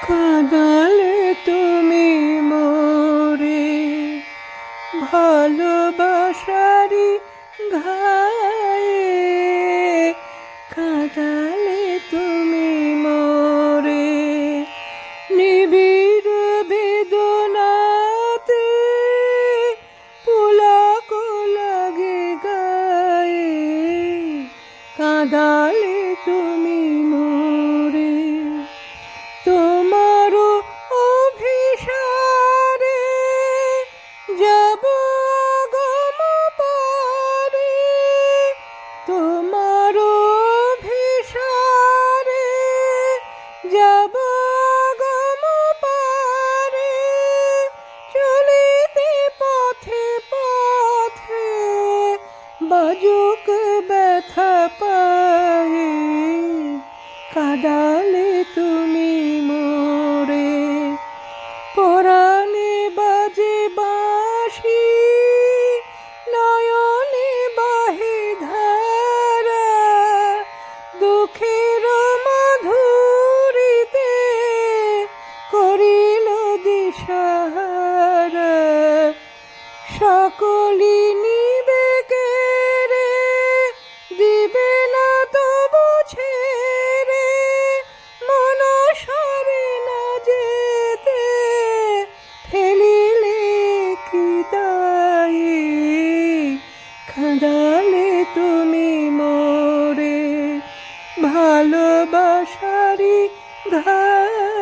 কাঁদালে তুমি মোরে ভালোবাসারি ঘায়ে, কাঁদালে তুমি মোরে নিবিড় বেদনাতে, পুলক লাগে গায়ে, কাঁদালে তুমি মোরে তোমারও অভিসারে যাব গম পারে, তোমারও অভিসারে যাব গম পারে, চলিতে পথে পথে বাজুক ব্যথা পায়ে, কাঁদালে তুমি মোরে পরাণে বাজে বাঁশি, নয়নে বাহে ধারা, দুঃখের মাধুরীতে করিল দিশাহারা, সকলি নিবে কেড়ে, দিবে না তবু ছেড়ে, মন সরে না যেতে, ফেলিলে কি দায়ে, কাঁদালে তুমি মোরে ভালোবাসারি ঘায়ে।